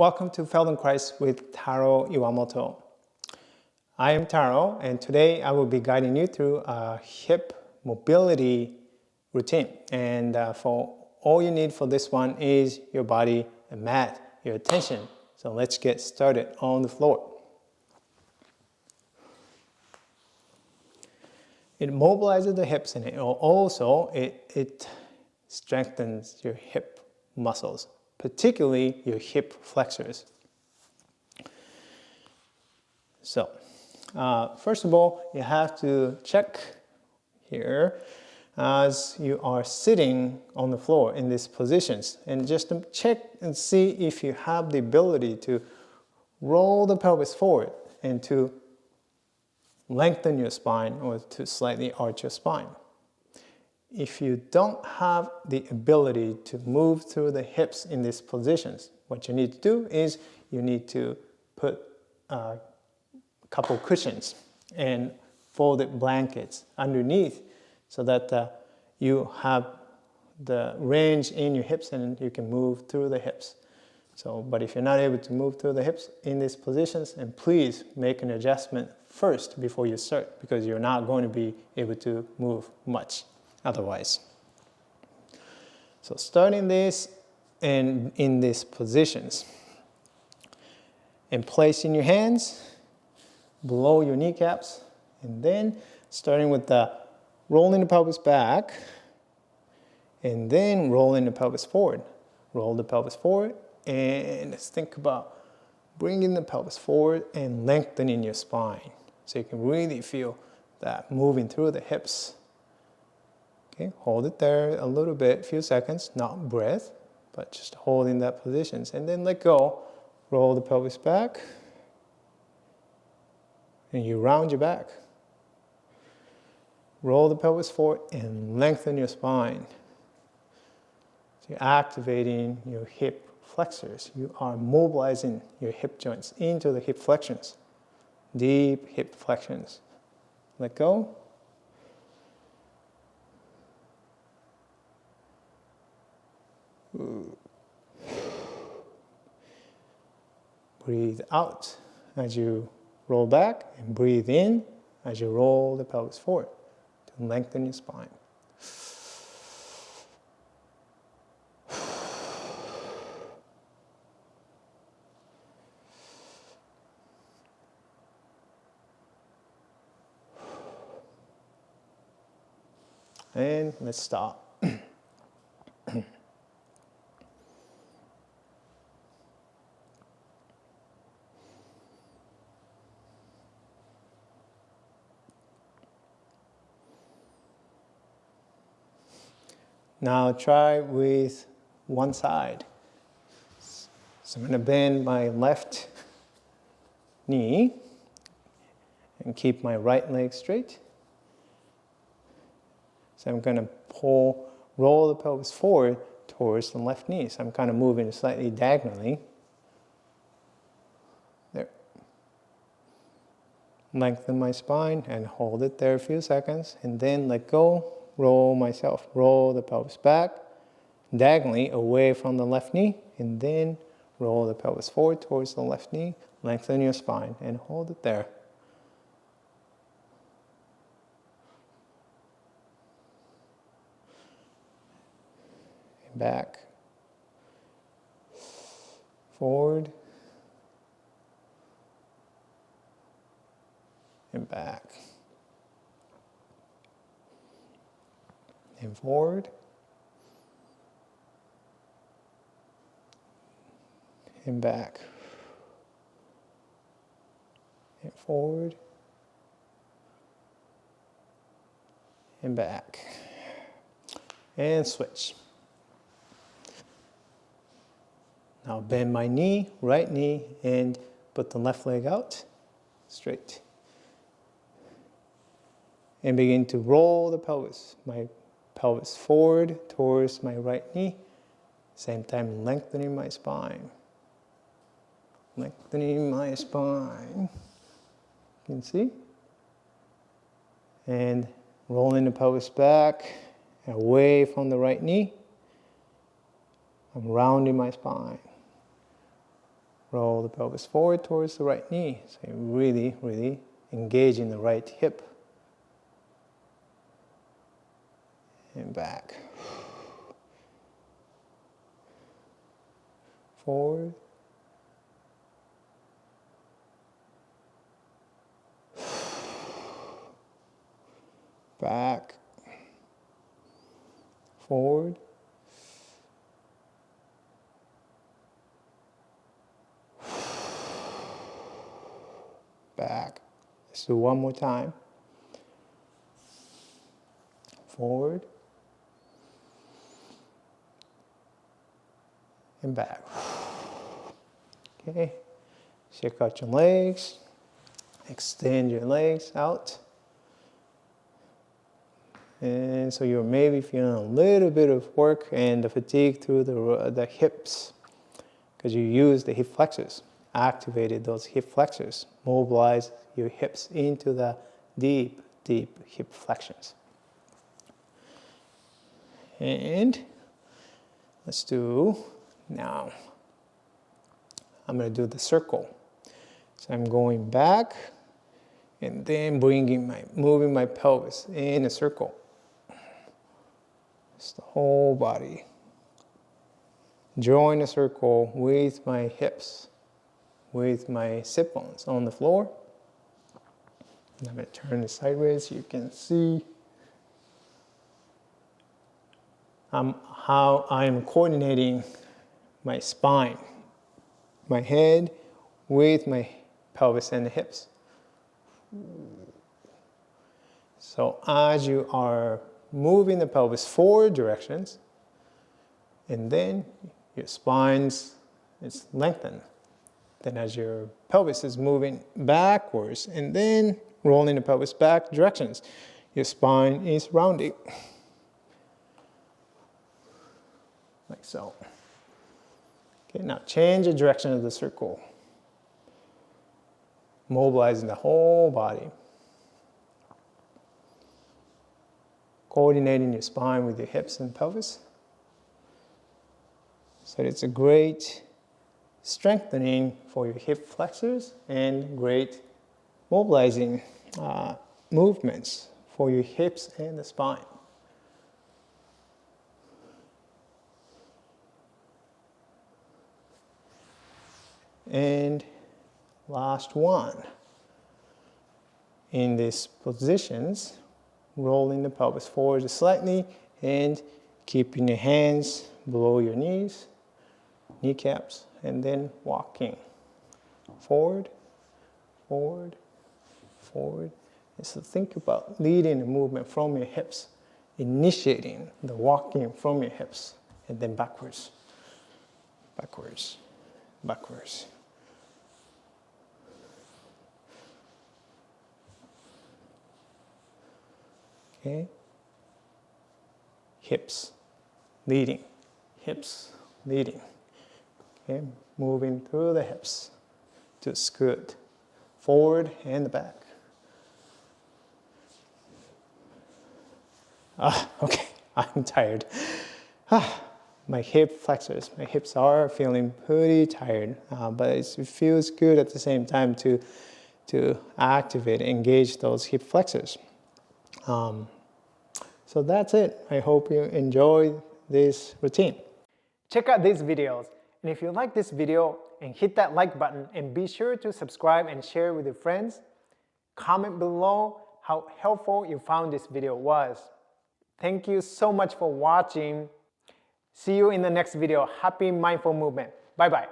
Welcome to Feldenkrais with Taro Iwamoto. I am Taro, and today I will be guiding you through a hip mobility routine. And for all you need for this one is your body, a mat, your attention. So let's get started on the floor. It mobilizes the hips, and it strengthens your hip muscles, particularly your hip flexors. So, first of all, you have to check here as you are sitting on the floor in these positions, and just to check and see if you have the ability to roll the pelvis forward and to lengthen your spine or to slightly arch your spine. If you don't have the ability to move through the hips in these positions, what you need to do is you need to put a couple cushions and folded blankets underneath so that you have the range in your hips and you can move through the hips. But if you're not able to move through the hips in these positions, and please make an adjustment first before you start, because you're not going to be able to move much otherwise. So starting this and in these positions, and placing your hands below your kneecaps, and then starting with the rolling the pelvis back, and then rolling the pelvis forward. Roll the pelvis forward, and let's think about bringing the pelvis forward and lengthening your spine. So you can really feel that moving through the hips. Okay, hold it there a little bit, a few seconds, not breath, but just holding that position. And then let go, roll the pelvis back, and you round your back. Roll the pelvis forward and lengthen your spine. So you're activating your hip flexors. You are mobilizing your hip joints into the hip flexions. Deep hip flexions. Let go. Breathe out as you roll back, and breathe in as you roll the pelvis forward to lengthen your spine. And let's stop. Now try with one side. So I'm going to bend my left knee and keep my right leg straight. So I'm going to roll the pelvis forward towards the left knee. So I'm kind of moving slightly diagonally. There. Lengthen my spine and hold it there a few seconds, and then let go. Roll myself. Roll the pelvis back diagonally away from the left knee, and then roll the pelvis forward towards the left knee. Lengthen your spine and hold it there. And back. Forward. And back. And forward, and back, and forward, and back, and switch. Now bend my knee, right knee, and put the left leg out, straight. And begin to roll the pelvis, my pelvis forward towards my right knee. Same time lengthening my spine. Lengthening my spine. You can see. And rolling the pelvis back away from the right knee. I'm rounding my spine. Roll the pelvis forward towards the right knee. So you really, really engage in the right hip. And back. Forward. Back. Forward. Back. Let's do one more time. Forward. And back. Okay. Check out your legs. Extend your legs out. And so you're maybe feeling a little bit of work and the fatigue through the hips because you use the hip flexors, activated those hip flexors, mobilize your hips into the deep, deep hip flexions. And let's do now. I'm going to do the circle. So I'm going back and then moving my pelvis in a circle. It's the whole body. Drawing a circle with my hips, with my sit bones on the floor. And I'm going to turn it sideways so you can see how I'm coordinating my spine, my head with my pelvis and the hips. So as you are moving the pelvis forward directions, and then your spine is lengthened. Then as your pelvis is moving backwards, and then rolling the pelvis back directions, your spine is rounding. Like so. Okay, now change the direction of the circle. Mobilizing the whole body. Coordinating your spine with your hips and pelvis. So it's a great strengthening for your hip flexors and great mobilizing movements for your hips and the spine. And last one. In these positions, rolling the pelvis forward slightly and keeping your hands below your knees, kneecaps, and then walking forward, forward, forward. And so think about leading the movement from your hips, initiating the walking from your hips, and then backwards, backwards, backwards. Okay, hips, leading, hips, leading. Okay, moving through the hips to scoot forward and back. Okay, I'm tired. My hip flexors, my hips are feeling pretty tired, but it feels good at the same time to activate, engage those hip flexors. So that's it. I hope you enjoyed this routine. Check out these videos, and if you like this video, and hit that like button, and be sure to subscribe and share with your friends. Comment below how helpful you found this video was. Thank you so much for watching. See you in the next video. Happy mindful movement. Bye bye.